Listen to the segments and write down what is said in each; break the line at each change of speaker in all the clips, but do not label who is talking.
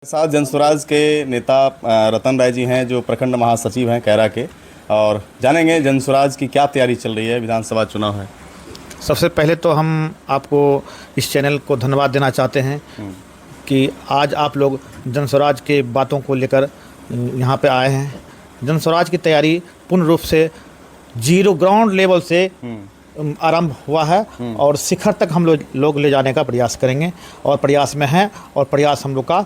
साथ जनसुराज के नेता रतन राय जी हैं, जो प्रखंड महासचिव हैं कैरा के, और जानेंगे जनसुराज की क्या तैयारी चल रही है। विधानसभा चुनाव है।
सबसे पहले तो हम आपको इस चैनल को धन्यवाद देना चाहते हैं कि आज आप लोग जनसुराज के बातों को लेकर यहाँ पे आए हैं। जनसुराज की तैयारी पूर्ण रूप से जीरो ग्राउंड लेवल से आरंभ हुआ है और शिखर तक हम लोग ले जाने का प्रयास करेंगे और प्रयास में हैं, और प्रयास हम लोग का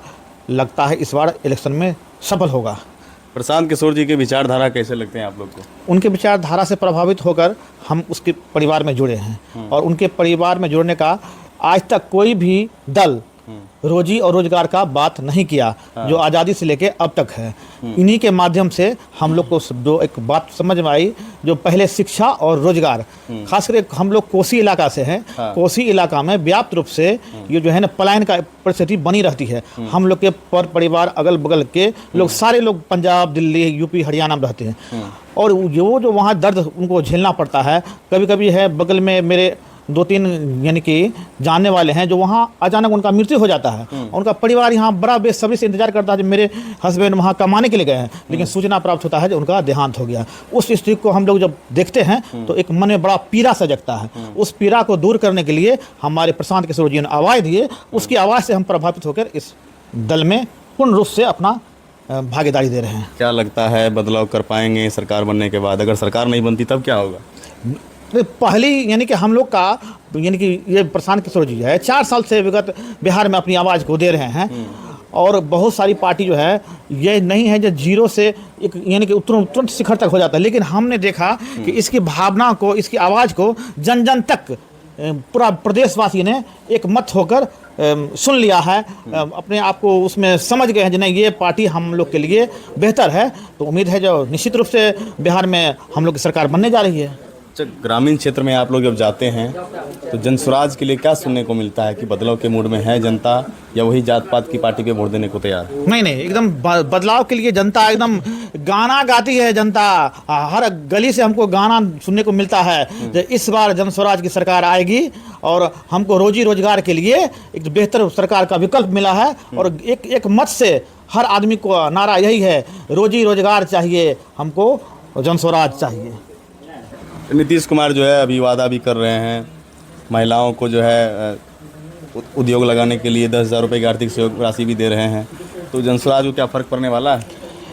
लगता है इस बार इलेक्शन में सफल होगा।
प्रशांत किशोर जी के विचारधारा कैसे लगते हैं आप लोग को?
उनके विचारधारा से प्रभावित होकर हम उसके परिवार में जुड़े हैं और उनके परिवार में जुड़ने का आज तक कोई भी दल रोजी और रोजगार का बात नहीं किया जो आज़ादी से लेके अब तक है। इन्हीं के माध्यम से हम लोग को जो एक बात समझ में आई, जो पहले शिक्षा और रोजगार, खास करके हम लोग कोसी इलाका से हैं। कोसी इलाका में व्याप्त रूप से ये जो है ना पलायन का परिस्थिति बनी रहती है। हम लोग के परिवार अगल बगल के लोग सारे लोग पंजाब, दिल्ली, यूपी, हरियाणा में रहते हैं और वो जो वहाँ दर्द उनको झेलना पड़ता है। कभी कभी है बगल में मेरे 2-3 यानी कि जानने वाले हैं जो वहाँ अचानक उनका मृत्यु हो जाता है। उनका परिवार यहाँ बड़ा बेसब्री से इंतजार करता है जब मेरे हस्बैंड वहाँ कमाने के लिए गए हैं, लेकिन सूचना प्राप्त होता है कि उनका देहांत हो गया। उस स्थिति को हम लोग जब देखते हैं तो एक मन में बड़ा पीड़ा सा जगता है। उस पीड़ा को दूर करने के लिए हमारे प्रशांत किशोर जी ने आवाज़ दिए। उसकी आवाज़ से हम प्रभावित होकर इस दल में पूर्ण रूप से अपना भागीदारी दे रहे हैं।
क्या लगता है बदलाव कर पाएंगे सरकार बनने के बाद? अगर सरकार नहीं बनती तब क्या होगा?
पहली यानी कि हम लोग का यानी कि ये प्रशांत किशोर जी है 4 साल से विगत बिहार में अपनी आवाज़ को दे रहे हैं और बहुत सारी पार्टी जो है ये नहीं है जो जीरो से एक यानी कि तुरंत शिखर तक हो जाता है, लेकिन हमने देखा कि इसकी भावना को, इसकी आवाज़ को जन जन तक पूरा प्रदेशवासी ने एक मत होकर सुन लिया है। अपने आप को उसमें समझ गए हैं कि नहीं, ये पार्टी हम लोग के लिए बेहतर है। तो उम्मीद है जो निश्चित रूप से बिहार में हम लोग की सरकार बनने जा रही है।
ग्रामीण क्षेत्र में आप लोग जब जाते हैं तो जनसुराज के लिए क्या सुनने को मिलता है कि बदलाव के मूड में है जनता, या वही जात पात की पार्टी पे वोट देने को तैयार?
नहीं, एकदम बदलाव के लिए जनता एकदम गाना गाती है। जनता हर गली से हमको गाना सुनने को मिलता है कि इस बार जनसुराज की सरकार आएगी और हमको रोजी रोजगार के लिए एक बेहतर सरकार का विकल्प मिला है। और एक मत से हर आदमी को नारा यही है, रोजी रोजगार चाहिए हमको, जनसुराज चाहिए।
नीतीश कुमार जो है अभी वादा भी कर रहे हैं, महिलाओं को जो है उद्योग लगाने के लिए 10,000 रुपये की आर्थिक सहयोग राशि भी दे रहे हैं। तो जनसुराज को क्या फ़र्क पड़ने वाला है?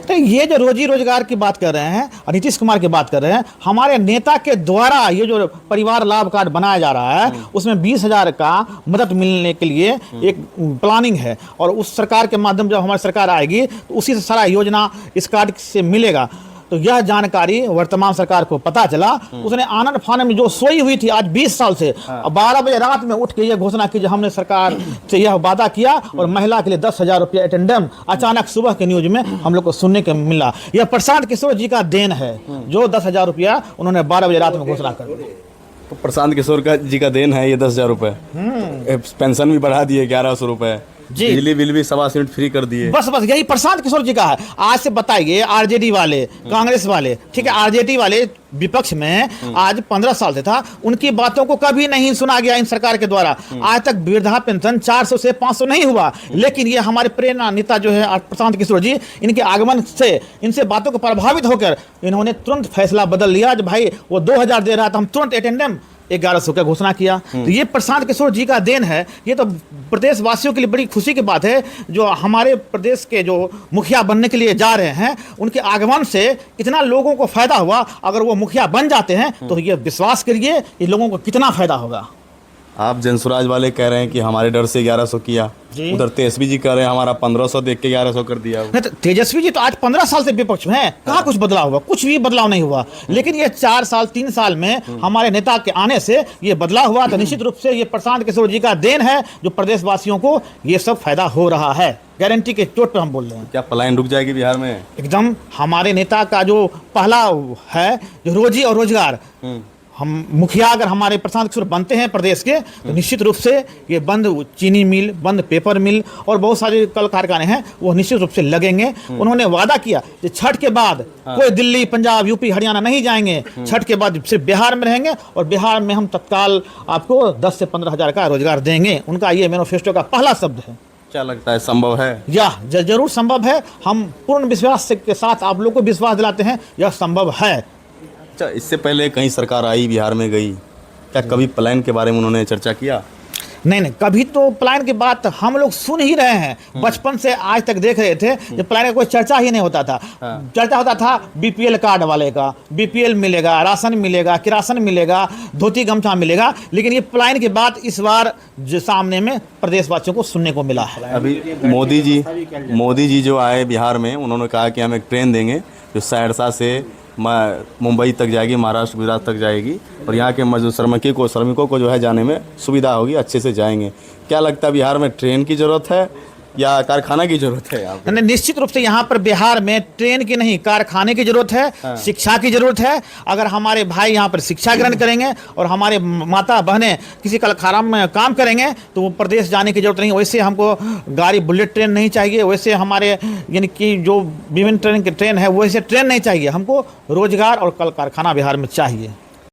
तो ये जो रोजी रोजगार की बात कर रहे हैं और नीतीश कुमार की बात कर रहे हैं, हमारे नेता के द्वारा ये जो परिवार लाभ कार्ड बनाया जा रहा है उसमें 20,000 का मदद मिलने के लिए एक प्लानिंग है और उस सरकार के माध्यम जब हमारी सरकार आएगी तो उसी से सारा योजना इस कार्ड से मिलेगा। तो यह जानकारी वर्तमान सरकार को पता चला, उसने आनंद फानन में जो सोई हुई थी आज 20 साल से, 12 बजे रात में उठ के यह घोषणा की हमने सरकार से यह वादा किया और महिला के लिए 10,000 रुपया अटेंडेंट अचानक सुबह के न्यूज में हम लोग को सुनने को मिला। यह प्रशांत किशोर जी का देन है जो 10,000 रुपया उन्होंने 12 बजे रात में घोषणा कर दी।
तो प्रशांत किशोर जी का देन है ये 10,000 रुपये। पेंशन भी बढ़ा दिए 1,100 रुपये, बिजली बिल भी 1.25 यूनिट फ्री कर दिए।
बस यही प्रशांत किशोर जी का है। आज से बताइए आरजेडी वाले, कांग्रेस वाले, ठीक है, आरजेडी वाले विपक्ष में आज 15 साल से था, उनकी बातों को कभी नहीं सुना गया इन सरकार के द्वारा। आज तक वृद्धा पेंशन 400 से 500 नहीं हुआ, लेकिन ये हमारे प्रेरणा नेता जो है प्रशांत किशोर जी, इनके आगमन से इनसे बातों को प्रभावित होकर इन्होंने तुरंत फैसला बदल लिया। जो भाई वो 2,000 दे रहा था, हम तुरंत अटेंडेंट 1,100 का घोषणा किया। तो ये प्रशांत किशोर जी का देन है। ये तो प्रदेशवासियों के लिए बड़ी खुशी की बात है जो हमारे प्रदेश के जो मुखिया बनने के लिए जा रहे हैं, उनके आगमन से इतना लोगों को फायदा हुआ। अगर वो मुखिया बन जाते हैं तो ये विश्वास करिए कि लोगों को कितना फायदा होगा।
आप जनसुराज वाले कह रहे हैं कि हमारे डर से 1,100 किया, उधर तेजस्वी जी कह रहे हैं हमारा 1,500 देख के 1,100 कर दिया।
नहीं तो तेजस्वी जी तो आज 15 साल से विपक्ष में है, कहाँ कुछ बदलाव हुआ? कुछ भी बदलाव नहीं हुआ। लेकिन ये 4 साल 3 साल में हमारे नेता के आने से ये बदलाव हुआ। तो निश्चित रूप से ये प्रशांत किशोर जी का देन है जो प्रदेशवासियों को ये सब फायदा हो रहा है। गारंटी के चोट पर हम बोल रहे हैं।
क्या पलायन रुक जाएगी बिहार में?
एकदम हमारे नेता का जो पहला है जो रोजी और रोजगार, हम मुखिया अगर हमारे प्रशांत किशोर बनते हैं प्रदेश के तो निश्चित रूप से ये बंद चीनी मिल, बंद पेपर मिल और बहुत सारे कल कारखाने हैं वो निश्चित रूप से लगेंगे। उन्होंने वादा किया कि छठ के बाद कोई दिल्ली, पंजाब, यूपी, हरियाणा नहीं जाएंगे। छठ के बाद सिर्फ बिहार में रहेंगे और बिहार में हम तत्काल आपको 10 से 15 हज़ार का रोजगार देंगे। उनका ये मैनिफेस्टो का पहला शब्द है।
क्या लगता है, संभव है?
जरूर संभव है। हम पूर्ण विश्वास के साथ आप लोग को विश्वास दिलाते हैं, यह संभव है।
अच्छा, इससे पहले कहीं सरकार आई, बिहार में गई, क्या कभी प्लान के बारे में उन्होंने चर्चा किया?
नहीं, कभी तो प्लान की बात हम लोग सुन ही रहे हैं। बचपन से आज तक देख रहे थे जब प्लान का कोई चर्चा ही नहीं होता था। चर्चा होता था बीपीएल कार्ड वाले का, बीपीएल मिलेगा, राशन मिलेगा, किरासन मिलेगा, धोती गमछा मिलेगा, लेकिन ये प्लान की बात इस बार जो सामने में प्रदेशवासियों को सुनने को मिला है।
अभी मोदी जी जो आए बिहार में, उन्होंने कहा कि हम एक ट्रेन देंगे जो सहरसा से मुंबई तक जाएगी, महाराष्ट्र गुजरात तक जाएगी, और यहाँ के मजदूर श्रमिकों को जो है जाने में सुविधा होगी, अच्छे से जाएंगे। क्या लगता है, बिहार में ट्रेन की ज़रूरत है या कारखाना की ज़रूरत है? यहाँ पे
निश्चित रूप से यहाँ पर बिहार में ट्रेन की नहीं, कारखाने की जरूरत है, शिक्षा की जरूरत है। अगर हमारे भाई यहाँ पर शिक्षा ग्रहण करेंगे और हमारे माता बहनें किसी कलखाना में काम करेंगे तो वो प्रदेश जाने की जरूरत नहीं। वैसे हमको गाड़ी बुलेट ट्रेन नहीं चाहिए, वैसे हमारे यानी कि जो विभिन्न ट्रेन है वैसे ट्रेन नहीं चाहिए, हमको रोजगार और कल कारखाना बिहार में चाहिए।